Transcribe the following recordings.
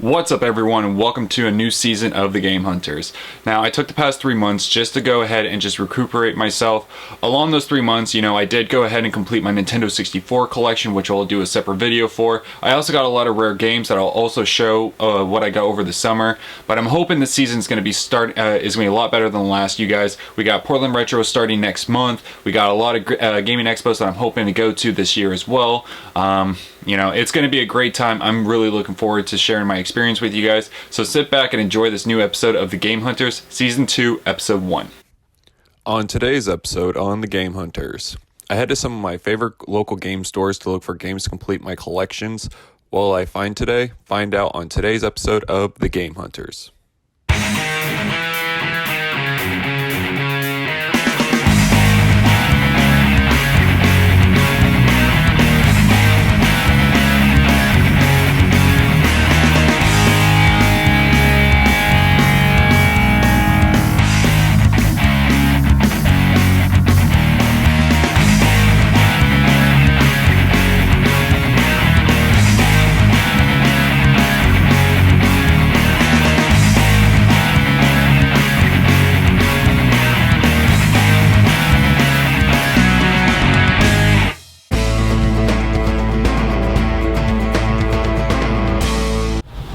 What's up everyone, and welcome to a new season of the Game Hunters. Now, I took the past 3 months just to go ahead and just recuperate myself. Along those 3 months, I did go ahead and complete my Nintendo 64 collection, which I'll do a separate video for. I also got a lot of rare games that I'll also show what I got over the summer. But I'm hoping this season's going to be is going to be a lot better than the last, you guys. We got Portland Retro starting next month. We got a lot of gaming expos that I'm hoping to go to this year as well. It's going to be a great time. I'm really looking forward to sharing my experience with you guys. So sit back and enjoy this new episode of the Game Hunters, Season 2, Episode 1. On today's episode on the Game Hunters, I head to some of my favorite local game stores to look for games to complete my collections. What will I find today? Find out on today's episode of the Game Hunters.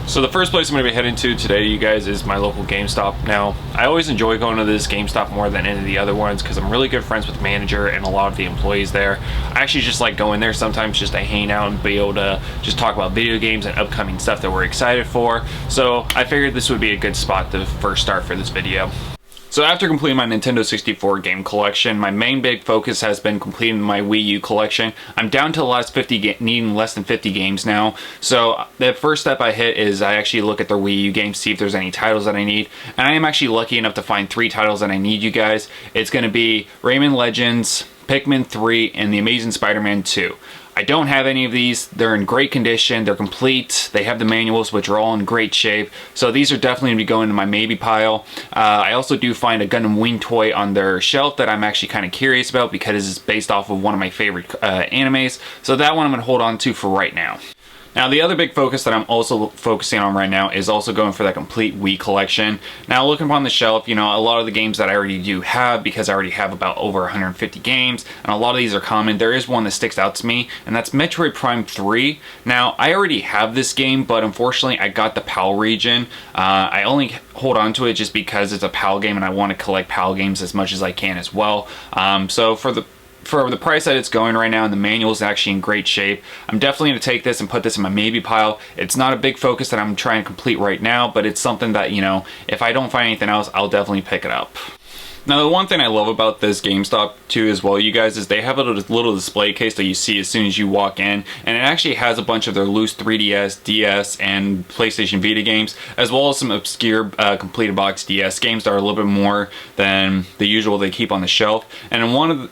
So the first place I'm going to be heading to today, you guys, is my local GameStop. Now, I always enjoy going to this GameStop more than any of the other ones because I'm really good friends with the manager and a lot of the employees there. I actually just like going there sometimes just to hang out and be able to just talk about video games and upcoming stuff that we're excited for. So I figured this would be a good spot to first start for this video. So after completing my Nintendo 64 game collection, my main big focus has been completing my Wii U collection. I'm down to the last 50, needing less than 50 games now. So the first step I hit is I actually look at the Wii U games, see if there's any titles that I need. And I am actually lucky enough to find 3 titles that I need, you guys. It's going to be Rayman Legends, Pikmin 3, and The Amazing Spider-Man 2. I don't have any of these. They're in great condition. They're complete. They have the manuals, which are all in great shape. So these are definitely going to be going to my maybe pile. I also do find a Gundam Wing toy on their shelf that I'm actually kind of curious about because it's based off of one of my favorite animes. So that one I'm going to hold on to for right now. Now, the other big focus that I'm also focusing on right now is also going for that complete Wii collection. Now, looking upon the shelf, a lot of the games that I already do have, because I already have about over 150 games, and a lot of these are common. There is one that sticks out to me, and that's Metroid Prime 3. Now, I already have this game, but unfortunately, I got the PAL region. I only hold on to it just because it's a PAL game, and I want to collect PAL games as much as I can as well. So for the price that it's going right now, and the manual is actually in great shape, I'm definitely going to take this and put this in my maybe pile. It's not a big focus that I'm trying to complete right now, but it's something that, if I don't find anything else, I'll definitely pick it up. Now, the one thing I love about this GameStop too as well, you guys, is they have a little display case that you see as soon as you walk in, and it actually has a bunch of their loose 3DS, DS, and PlayStation Vita games, as well as some obscure completed box DS games that are a little bit more than the usual they keep on the shelf. And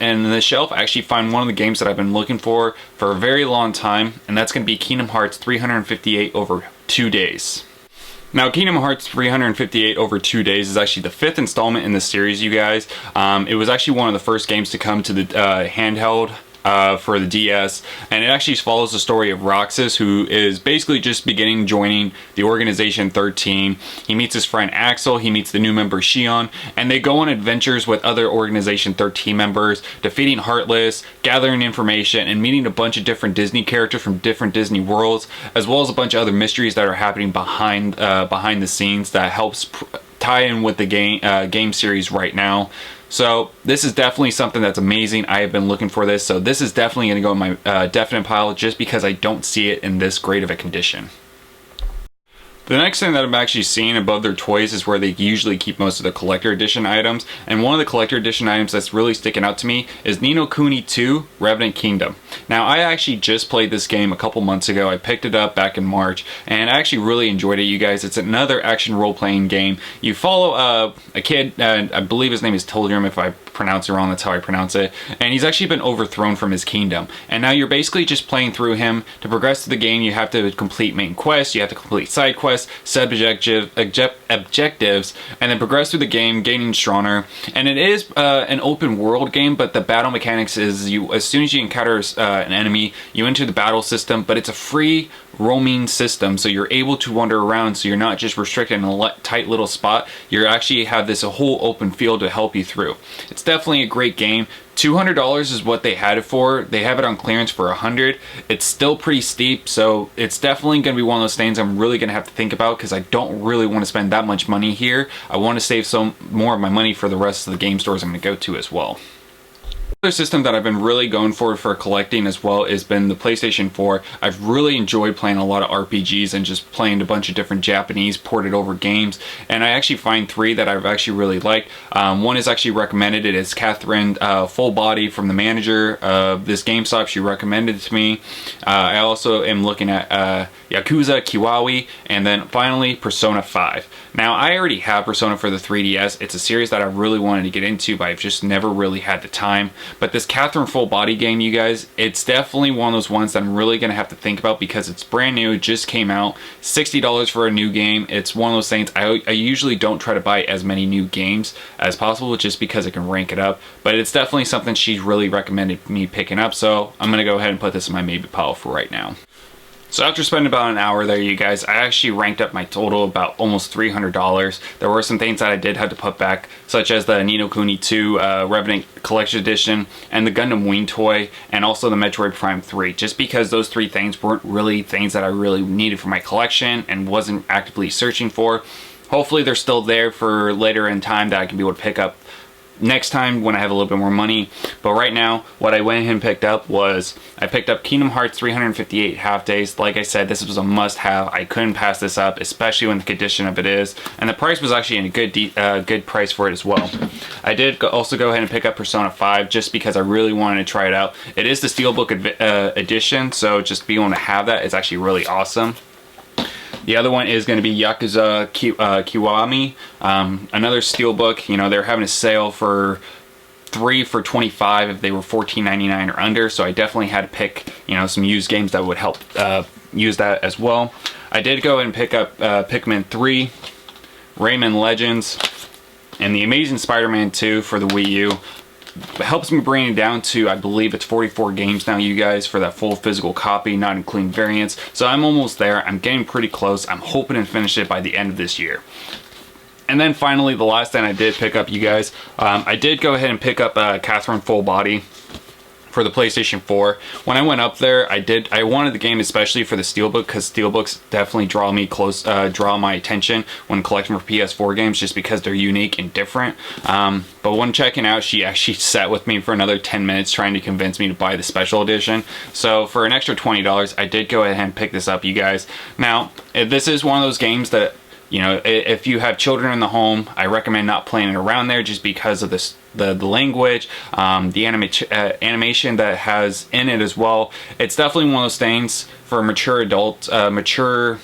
in the shelf, I actually find one of the games that I've been looking for a very long time, and that's going to be Kingdom Hearts 358 over 2 days. Now, Kingdom Hearts 358 over 2 days is actually the 5th installment in the series, you guys. It was actually one of the first games to come to the handheld for the DS, and it actually follows the story of Roxas, who is basically just joining the Organization 13. He meets his friend Axel, he meets the new member Shion, and they go on adventures with other Organization 13 members, defeating Heartless, gathering information, and meeting a bunch of different Disney characters from different Disney worlds, as well as a bunch of other mysteries that are happening behind the scenes that helps tie in with the game series right now. So this is definitely something that's amazing. I have been looking for this, so this is definitely going to go in my definite pile just because I don't see it in this great of a condition. The next thing that I'm actually seeing above their toys is where they usually keep most of the collector edition items, and one of the collector edition items that's really sticking out to me is Ni no Kuni 2 Revenant Kingdom. Now, I actually just played this game a couple months ago. I picked it up back in March, and I actually really enjoyed it, you guys. It's another action role-playing game. You follow a kid, I believe his name is Tildrum, if I pronounce it wrong, that's how I pronounce it. And he's actually been overthrown from his kingdom. And now you're basically just playing through him. To progress through the game, you have to complete main quests, you have to complete side quests, objectives, and then progress through the game, gaining stronger. And it is an open world game, but the battle mechanics is as soon as you encounter an enemy, you enter the battle system, but it's a free roaming system, so you're able to wander around, so you're not just restricted in a tight little spot. You actually have this a whole open field to help you through. It's definitely a great game. $200 is what they had it for. They have it on clearance for $100. It's still pretty steep, so it's definitely going to be one of those things I'm really going to have to think about, because I don't really want to spend that much money here. I want to save some more of my money for the rest of the game stores I'm going to go to as well. Another system that I've been really going for collecting as well has been the PlayStation 4. I've really enjoyed playing a lot of RPGs and just playing a bunch of different Japanese ported over games, and I actually find 3 that I've actually really liked. One is actually recommended. It is Catherine Full Body from the manager of this GameStop. She recommended it to me. I also am looking at Yakuza Kiwami, and then finally Persona 5. Now, I already have Persona for the 3DS. It's a series that I really wanted to get into, but I've just never really had the time. But this Catherine Full Body game, you guys, it's definitely one of those ones that I'm really going to have to think about, because it's brand new. It just came out. $60 for a new game. It's one of those things. I usually don't try to buy as many new games as possible, just because it can rank it up. But it's definitely something she's really recommended me picking up, so I'm going to go ahead and put this in my maybe pile for right now. So after spending about an hour there, you guys, I actually ranked up my total about almost $300. There were some things that I did have to put back, such as the Ni no Kuni 2 Revenant Collection Edition, and the Gundam Wing toy, and also the Metroid Prime 3, just because those 3 things weren't really things that I really needed for my collection and wasn't actively searching for. Hopefully they're still there for later in time that I can be able to pick up next time when I have a little bit more money. But right now, what I went ahead and picked up was, I picked up Kingdom Hearts 358 Half Days. Like I said, this was a must-have. I couldn't pass this up, especially when the condition of it is. And the price was actually in a good price for it as well. I did also go ahead and pick up Persona 5 just because I really wanted to try it out. It is the Steelbook edition, so just being able to have that is actually really awesome. The other one is going to be Yakuza Kiwami, another steelbook. You know, they're having a sale for 3 for $25 if they were $14.99 or under, so I definitely had to pick, you know, some used games that would help use that as well. I did go and pick up Pikmin 3, Rayman Legends, and The Amazing Spider-Man 2 for the Wii U. It helps me bring it down to, I believe it's 44 games now, you guys, for that full physical copy, not including variants. So I'm almost there. I'm getting pretty close. I'm hoping to finish it by the end of this year. And then finally, the last thing I did pick up, you guys, I did go ahead and pick up Catherine Full Body for the PlayStation 4. When I went up there, I wanted the game especially for the Steelbook, because Steelbooks definitely draw my attention when collecting for PS4 games, just because they're unique and different. But when checking out, she actually sat with me for another 10 minutes trying to convince me to buy the special edition. So for an extra $20, I did go ahead and pick this up, you guys. Now, this is one of those games that, you know, if you have children in the home, I recommend not playing it around there, just because of the language, the animation that has in it as well. It's definitely one of those things for mature adults, mature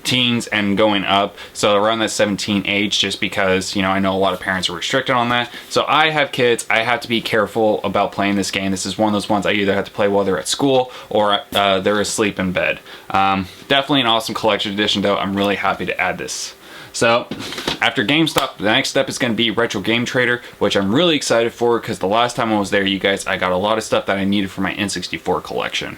teens and going up, so around that 17 age, just because, you know, I know a lot of parents are restricted on that. So I have kids. I have to be careful about playing this game. This is one of those ones I either have to play while they're at school or they're asleep in bed. Definitely an awesome collection edition, though. I'm really happy to add this. So after GameStop, the next step is going to be Retro Game Trader, which I'm really excited for, because the last time I was there, you guys, I got a lot of stuff that I needed for my N64 collection.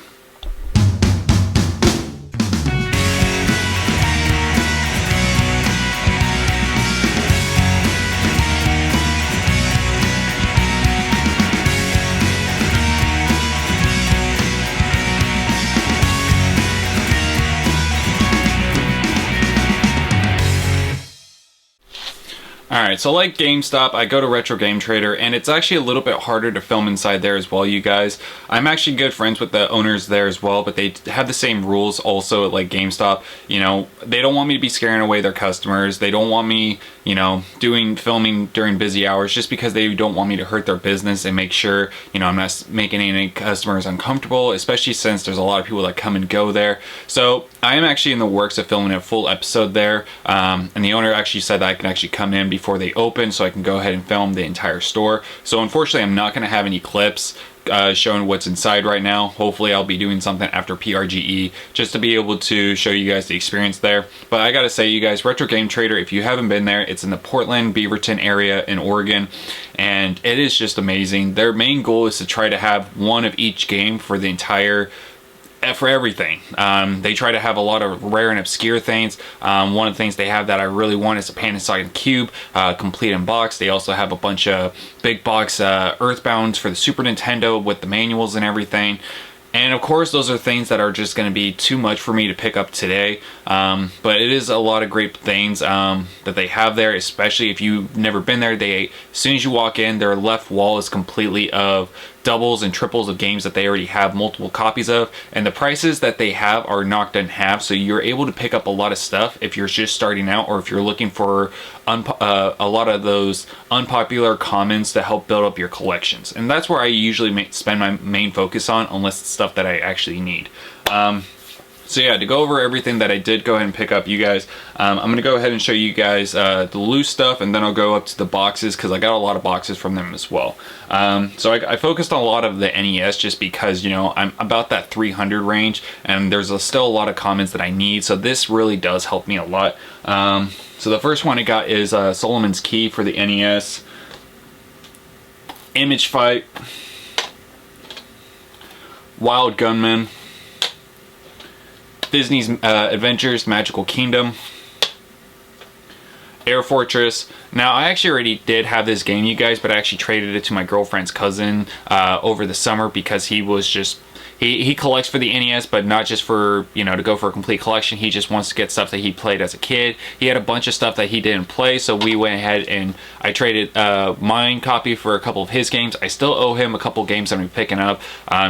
Alright, so like GameStop, I go to Retro Game Trader, and it's actually a little bit harder to film inside there as well, you guys. I'm actually good friends with the owners there as well, but they have the same rules also at like GameStop. You know, they don't want me to be scaring away their customers. They don't want me, you know, filming during busy hours, just because they don't want me to hurt their business and make sure, you know, I'm not making any customers uncomfortable, especially since there's a lot of people that come and go there. So I am actually in the works of filming a full episode there, and the owner actually said that I can actually come in before they open so I can go ahead and film the entire store. So unfortunately, I'm not going to have any clips showing what's inside right now. Hopefully I'll be doing something after PRGE just to be able to show you guys the experience there. But I gotta say, you guys, Retro Game Trader, if you haven't been there, it's in the Portland, Beaverton area in Oregon, and it is just amazing. Their main goal is to try to have one of each game for the entire for everything. They try to have a lot of rare and obscure things. One of the things they have that I really want is a Panasonic Cube, complete in box. They also have a bunch of big box Earthbounds for the Super Nintendo with the manuals and everything. And of course, those are things that are just going to be too much for me to pick up today. But it is a lot of great things that they have there, especially if you've never been there. As soon as you walk in, their left wall is completely of doubles and triples of games that they already have multiple copies of, and the prices that they have are knocked in half, so you're able to pick up a lot of stuff if you're just starting out, or if you're looking for a lot of those unpopular commons to help build up your collections. And that's where I usually spend my main focus on, unless it's stuff that I actually need. So yeah, to go over everything that I did go ahead and pick up, you guys, I'm going to go ahead and show you guys the loose stuff, and then I'll go up to the boxes because I got a lot of boxes from them as well. So I focused on a lot of the NES just because, you know, I'm about that 300 range, and there's still a lot of commons that I need, so this really does help me a lot. So the first one I got is Solomon's Key for the NES, Image Fight, Wild Gunman, Disney's Adventures Magical Kingdom, Air Fortress. Now, I actually already did have this game, you guys, but I actually traded it to my girlfriend's cousin over the summer because he was just... He collects for the NES, but not just for, you know, to go for a complete collection. He just wants to get stuff that he played as a kid. He had a bunch of stuff that he didn't play, so we went ahead and I traded mine copy for a couple of his games. I still owe him a couple games I'm picking up.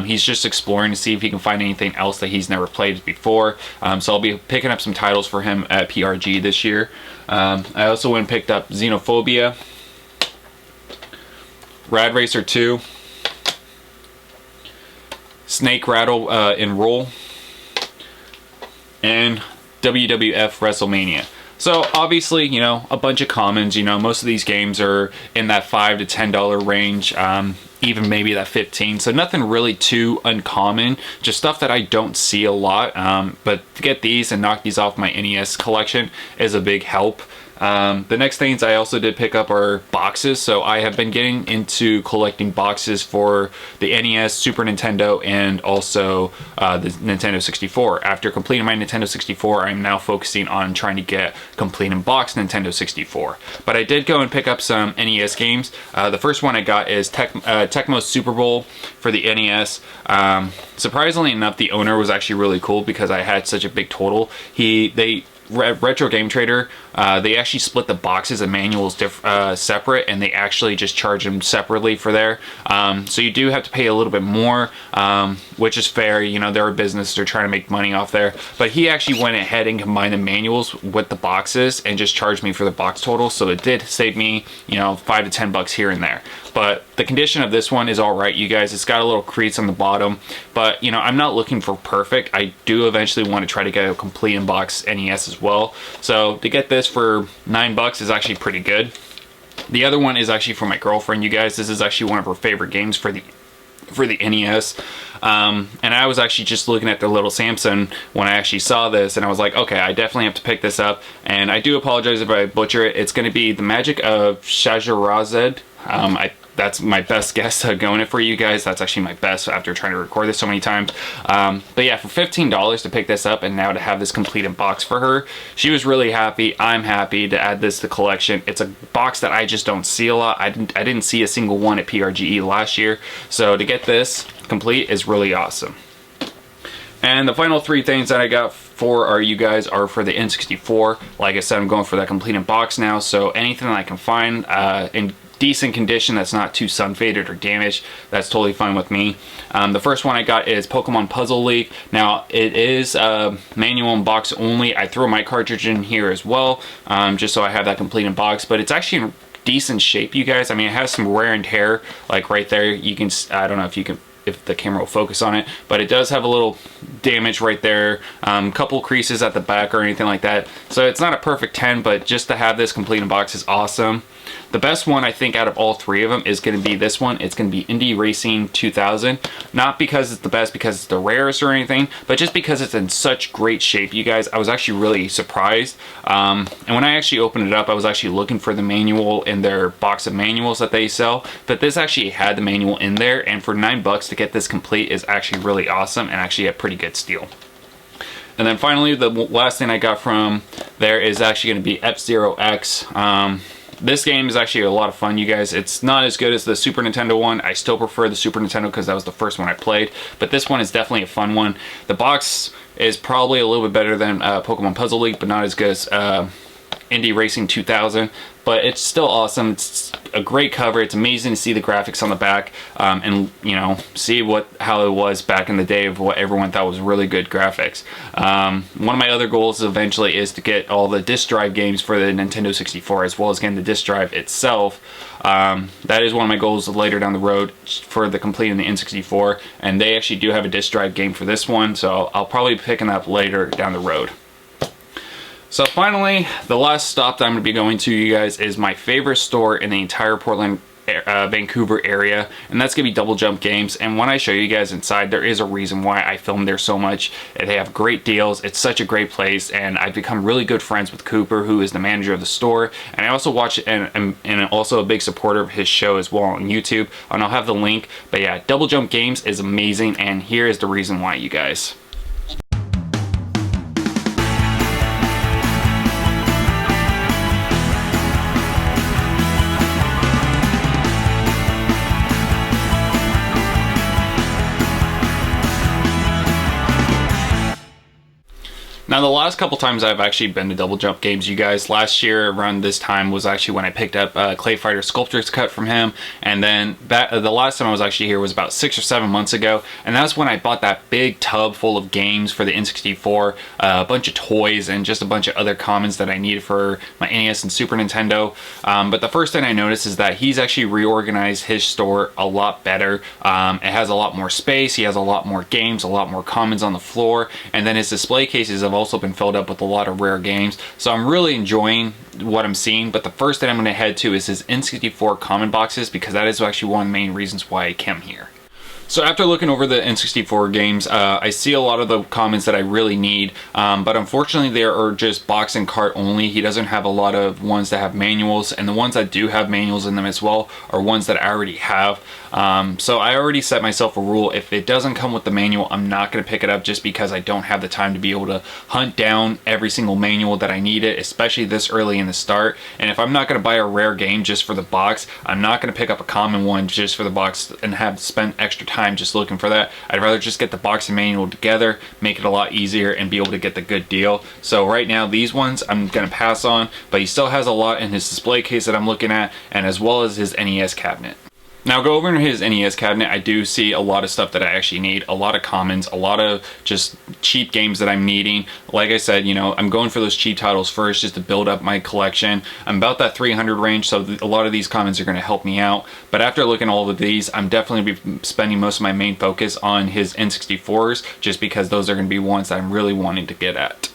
He's just exploring to see if he can find anything else that he's never played before. So I'll be picking up some titles for him at PRG this year. I also went and picked up Xenophobia, Rad Racer 2, Snake Rattle and Roll, and WWF WrestleMania. So obviously, you know, a bunch of commons. You know, most of these games are in that $5 to $10 range, even maybe that 15. So nothing really too uncommon, just stuff that I don't see a lot. But to get these and knock these off my NES collection is a big help. The next things I also did pick up are boxes. So I have been getting into collecting boxes for the NES, Super Nintendo, and also the Nintendo 64. After completing my Nintendo 64, I'm now focusing on trying to get complete in box Nintendo 64. But I did go and pick up some NES games. The first one I got is Tecmo Super Bowl for the NES. Surprisingly enough, the owner was actually really cool because I had such a big total. Retro Game Trader, they actually split the boxes and manuals separate, and they actually just charge them separately for there. So you do have to pay a little bit more, which is fair. You know, they're a business, they're trying to make money off there. But he actually went ahead and combined the manuals with the boxes and just charged me for the box total. So it did save me, you know, $5 to $10 here and there. But the condition of this one is all right, you guys. It's got a little crease on the bottom, but you know, I'm not looking for perfect. I do eventually want to try to get a complete in-box NES as well. So to get this for $9 is actually pretty good. The other one is actually for my girlfriend, you guys. This is actually one of her favorite games for the NES. And I was actually just looking at the little Samson when I actually saw this, and I was like, okay, I definitely have to pick this up. And I do apologize if I butcher it. It's going to be The Magic of Shahrazad. That's my best guess going it for you guys. That's actually my best after trying to record this so many times. But yeah, for $15 to pick this up and now to have this complete in box for her, she was really happy. I'm happy to add this to the collection. It's a box that I just don't see a lot. I didn't see a single one at PRGE last year. So to get this complete is really awesome. And the final three things that I got for you guys are for the N64. Like I said, I'm going for that complete in box now. So anything that I can find in decent condition that's not too sun faded or damaged, that's totally fine with me. The first one I got is Pokemon Puzzle League. Now it is manual and box only. I threw my cartridge in here as well, just so I have that complete in box, but it's actually in decent shape, you guys. I mean, it has some wear and tear, like right there. You can, I don't know if if the camera will focus on it, but it does have a little damage right there, couple creases at the back or anything like that. So it's not a perfect 10, but just to have this complete in box is awesome. The best one I think out of all three of them is going to be this one. It's going to be Indy Racing 2000. Not because it's the best, because it's the rarest or anything, but just because it's in such great shape, you guys. I was actually really surprised. And when I actually opened it up, I was actually looking for the manual in their box of manuals that they sell. But this actually had the manual in there, and for $9 to get this complete is actually really awesome and actually a pretty good steal. And then finally, the last thing I got from there is actually going to be F-Zero X. This game is actually a lot of fun, you guys. It's not as good as the Super Nintendo one. I still prefer the Super Nintendo because that was the first one I played. But this one is definitely a fun one. The box is probably a little bit better than Pokemon Puzzle League, but not as good as Indy Racing 2000. But it's still awesome. It's a great cover. It's amazing to see the graphics on the back, and you know, see how it was back in the day of what everyone thought was really good graphics. One of my other goals eventually is to get all the disc drive games for the Nintendo 64, as well as getting the disc drive itself. That is one of my goals later down the road for the completing the N64, and they actually do have a disc drive game for this one, so I'll probably be picking that up later down the road. So finally, the last stop that I'm going to be going to, you guys, is my favorite store in the entire Portland, Vancouver area, and that's going to be Double Jump Games. And when I show you guys inside, there is a reason why I filmed there so much. They have great deals. It's such a great place, and I've become really good friends with Cooper, who is the manager of the store. And I also watch and also a big supporter of his show as well on YouTube, and I'll have the link. But yeah, Double Jump Games is amazing, and here is the reason why, you guys. Now, the last couple times I've actually been to Double Jump Games, you guys, last year around this time was actually when I picked up Clay Fighter Sculptor's Cut from him, and then the last time I was actually here was about 6 or 7 months ago, and that's when I bought that big tub full of games for the N64, a bunch of toys, and just a bunch of other commons that I needed for my NES and Super Nintendo. But the first thing I noticed is that he's actually reorganized his store a lot better. It has a lot more space, he has a lot more games, a lot more commons on the floor, and then his display cases have also been filled up with a lot of rare games. So I'm really enjoying what I'm seeing, but the first thing I'm going to head to is his N64 common boxes, because that is actually one of the main reasons why I came here. So after looking over the N64 games, I see a lot of the commons that I really need, but unfortunately there are just box and cart only. He doesn't have a lot of ones that have manuals, and the ones that do have manuals in them as well are ones that I already have. So I already set myself a rule: if it doesn't come with the manual, I'm not going to pick it up, just because I don't have the time to be able to hunt down every single manual that I need it, especially this early in the start. And if I'm not going to buy a rare game just for the box, I'm not going to pick up a common one just for the box and have to spend extra time just looking for that. I'd rather just get the box and manual together, make it a lot easier, and be able to get the good deal. So right now, these ones I'm going to pass on, but he still has a lot in his display case that I'm looking at, and as well as his NES cabinet. Now, go over into his NES cabinet. I do see a lot of stuff that I actually need, a lot of commons, a lot of just cheap games that I'm needing. Like I said, you know, I'm going for those cheap titles first just to build up my collection. I'm about that 300 range, so a lot of these commons are going to help me out. But after looking at all of these, I'm definitely be spending most of my main focus on his N64s, just because those are going to be ones that I'm really wanting to get at.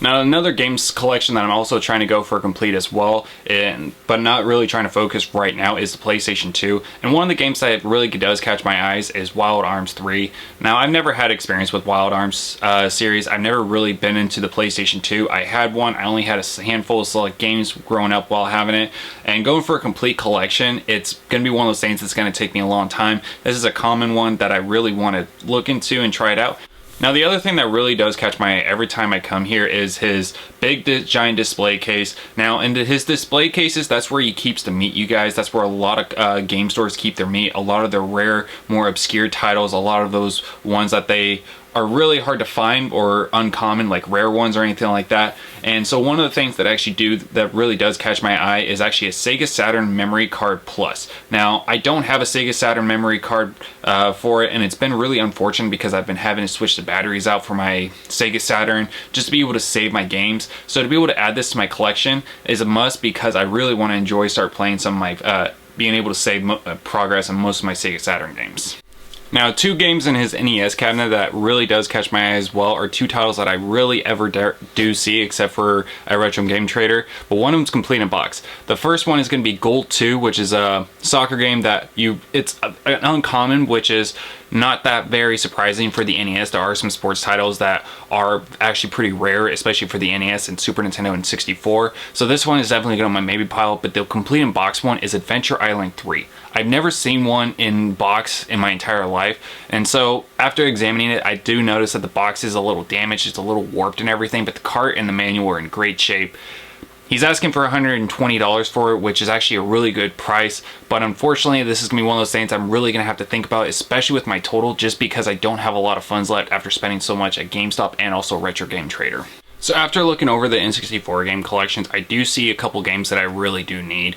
Now, another games collection that I'm also trying to go for complete as well, but not really trying to focus right now, is the PlayStation 2. And one of the games that really does catch my eyes is Wild Arms 3. Now, I've never had experience with Wild Arms series. I've never really been into the PlayStation 2. I had one. I only had a handful of select games growing up while having it. And going for a complete collection, it's going to be one of those things that's going to take me a long time. This is a common one that I really want to look into and try it out. Now, the other thing that really does catch my eye every time I come here is his big giant display case. Now, in his display cases, that's where he keeps the meat, you guys. That's where a lot of game stores keep their meat. A lot of their rare, more obscure titles, a lot of those ones that they are really hard to find or uncommon, like rare ones or anything like that. And so one of the things that I actually do that really does catch my eye is actually a Sega Saturn Memory Card Plus. Now, I don't have a Sega Saturn memory card for it, and it's been really unfortunate because I've been having to switch the batteries out for my Sega Saturn just to be able to save my games. So to be able to add this to my collection is a must, because I really want to start playing some of my, being able to save progress on most of my Sega Saturn games. Now, two games in his NES cabinet that really does catch my eye as well are two titles that I really ever do see, except for a Retro Game Trader, but one of them's complete in box. The first one is going to be Gold 2, which is a soccer game that it's an uncommon, which is not that very surprising for the NES. There are some sports titles that are actually pretty rare, especially for the NES and Super Nintendo and 64. So this one is definitely going on my maybe pile, but the complete in box one is Adventure Island 3. I've never seen one in box in my entire life, and so after examining it, I do notice that the box is a little damaged, it's a little warped and everything, but the cart and the manual are in great shape. He's asking for $120 for it, which is actually a really good price, but unfortunately this is going to be one of those things I'm really going to have to think about, especially with my total, just because I don't have a lot of funds left after spending so much at GameStop and also Retro Game Trader. So after looking over the N64 game collections, I do see a couple games that I really do need.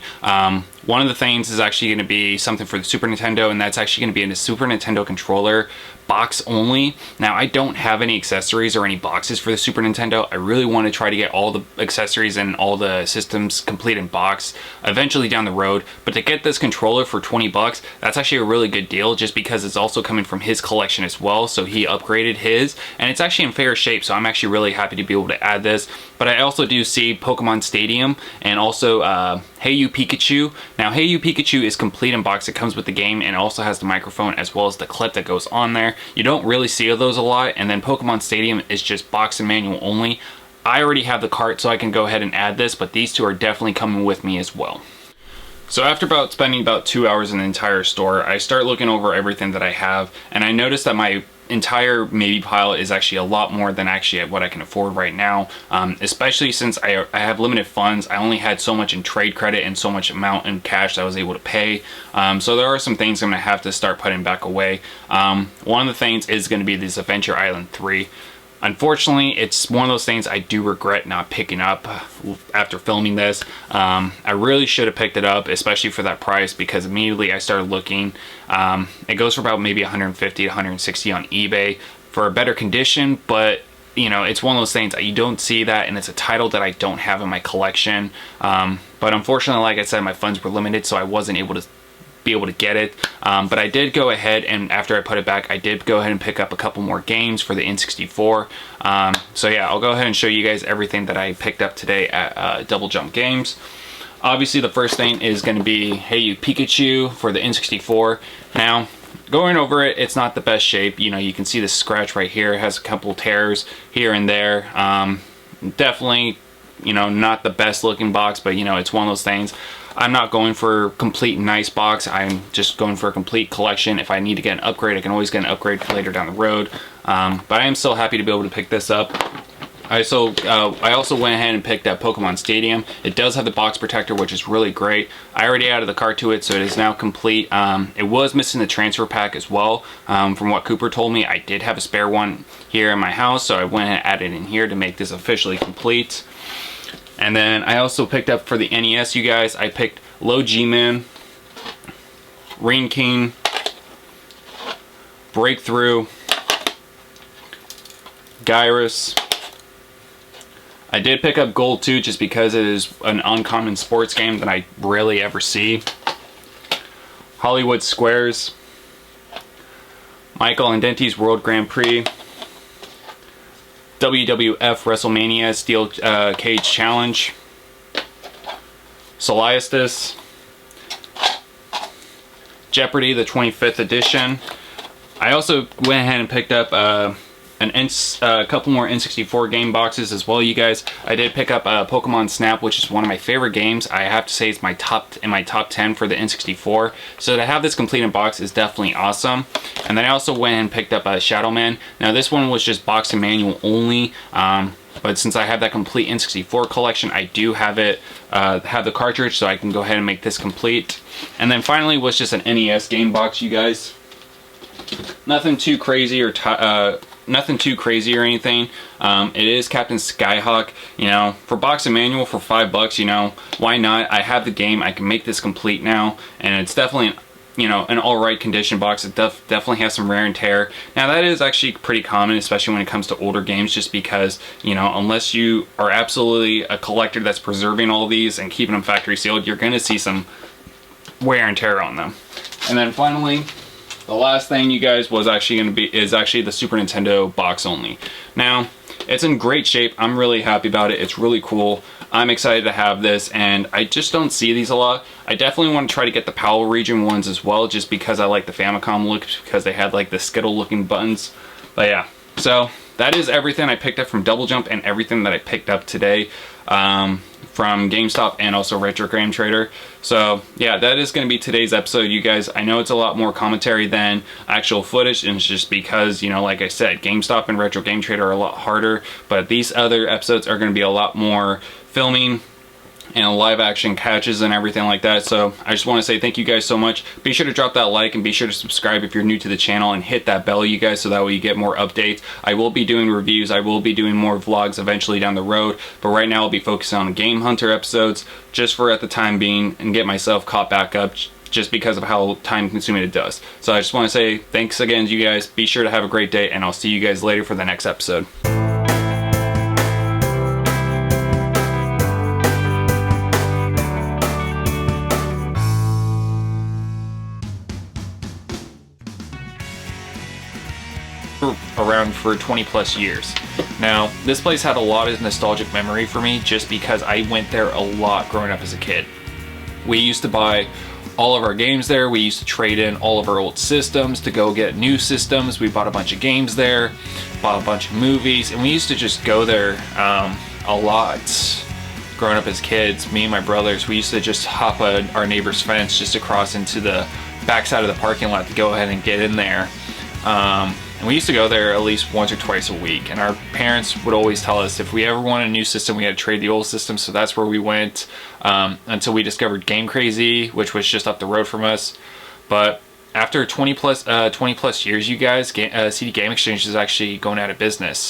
One of the things is actually going to be something for the Super Nintendo, and that's actually going to be in the Super Nintendo controller box only. Now, I don't have any accessories or any boxes for the Super Nintendo. I really want to try to get all the accessories and all the systems complete in box eventually down the road, but to get this controller for 20 bucks, that's actually a really good deal, just because it's also coming from his collection as well. So he upgraded his, and it's actually in fair shape, so I'm actually really happy to be able to add this. But I also do see Pokemon Stadium and also Hey You Pikachu. Now, Hey You Pikachu is complete in box. It comes with the game and also has the microphone as well as the clip that goes on there. You don't really see those a lot. And then Pokemon Stadium is just box and manual only. I already have the cart, so I can go ahead and add this, but these two are definitely coming with me as well. So after spending about 2 hours in the entire store, I start looking over everything that I have, and I noticed that my entire maybe pile is actually a lot more than actually what I can afford right now, especially since I have limited funds. I only had so much in trade credit and so much amount in cash that I was able to pay, so there are some things I'm going to have to start putting back away. One of the things is going to be this Adventure Island 3. Unfortunately, it's one of those things I do regret not picking up after filming this. I really should have picked it up, especially for that price, because immediately I started looking. It goes for about maybe 150 to 160 on eBay for a better condition, but you know, it's one of those things you don't see that, and it's a title that I don't have in my collection. But unfortunately, like I said, my funds were limited, so I wasn't able to get it, but I did go ahead, and after I put it back, I did go ahead and pick up a couple more games for the N64. So yeah, I'll go ahead and show you guys everything that I picked up today at Double Jump Games. Obviously, the first thing is going to be Hey You Pikachu for the N64. Now, going over it, it's not the best shape. You know, you can see the scratch right here. It has a couple tears here and there. Definitely, you know, not the best looking box, but you know, it's one of those things. I'm not going for complete nice box. I'm just going for a complete collection. If I need to get an upgrade, I can always get an upgrade later down the road. But I am still happy to be able to pick this up. I also went ahead and picked up Pokemon Stadium. It does have the box protector, which is really great. I already added the cart to it, so it is now complete. It was missing the transfer pack as well. From what Cooper told me, I did have a spare one here in my house, so I went and added it in here to make this officially complete. And then I also picked up for the NES, you guys, I picked Low G-Man, Rain King, Breakthrough, Gyrus. I did pick up Gold 2 just because it is an uncommon sports game that I rarely ever see. Hollywood Squares, Michael Andretti's World Grand Prix, WWF WrestleMania Steel Cage Challenge, Soliastis, Jeopardy! The 25th edition. I also went ahead and picked up a couple more N64 game boxes as well, you guys. I did pick up Pokemon Snap, which is one of my favorite games. I have to say it's in my top 10 for the N64. So to have this complete in box is definitely awesome. And then I also went and picked up Shadow Man. Now this one was just box and manual only. But since I have that complete N64 collection, I do have the cartridge, so I can go ahead and make this complete. And then finally was just an NES game box, you guys. Nothing too crazy or anything. It is Captain Skyhawk. You know, for box and manual for $5, you know, why not? I have the game. I can make this complete now, and it's definitely, you know, an alright condition box. It definitely has some wear and tear. Now that is actually pretty common, especially when it comes to older games, just because, you know, unless you are absolutely a collector that's preserving all these and keeping them factory sealed, you're going to see some wear and tear on them. And then finally, the last thing, you guys, is actually the Super Nintendo box only. Now, it's in great shape. I'm really happy about it. It's really cool. I'm excited to have this, and I just don't see these a lot. I definitely want to try to get the Powell region ones as well, just because I like the Famicom look, because they had like the Skittle looking buttons. But yeah, so that is everything I picked up from Double Jump and everything that I picked up today from GameStop and also Retro Game Trader. So yeah, that is going to be today's episode, you guys. I know it's a lot more commentary than actual footage, and it's just because, you know, like I said, GameStop and Retro Game Trader are a lot harder, but these other episodes are going to be a lot more filming and live action catches and everything like that. So I just want to say thank you guys so much. Be sure to drop that like and be sure to subscribe if you're new to the channel, and hit that bell, you guys, so that way you get more updates. I will be doing reviews, I will be doing more vlogs eventually down the road, but right now I'll be focusing on Game Hunter episodes just for at the time being, and get myself caught back up just because of how time consuming it does. So I just want to say thanks again to you guys. Be sure to have a great day, and I'll see you guys later for the next episode. Around for 20 plus years. Now, this place had a lot of nostalgic memory for me just because I went there a lot growing up as a kid. We used to buy all of our games there. We used to trade in all of our old systems to go get new systems. We bought a bunch of games there, bought a bunch of movies, and we used to just go there a lot. Growing up as kids, me and my brothers, we used to just hop our neighbor's fence just to cross into the backside of the parking lot to go ahead and get in there. And we used to go there at least once or twice a week, and our parents would always tell us if we ever wanted a new system, we had to trade the old system. So that's where we went until we discovered Game Crazy, which was just up the road from us. But after 20 plus years, you guys, CD Game Exchange is actually going out of business.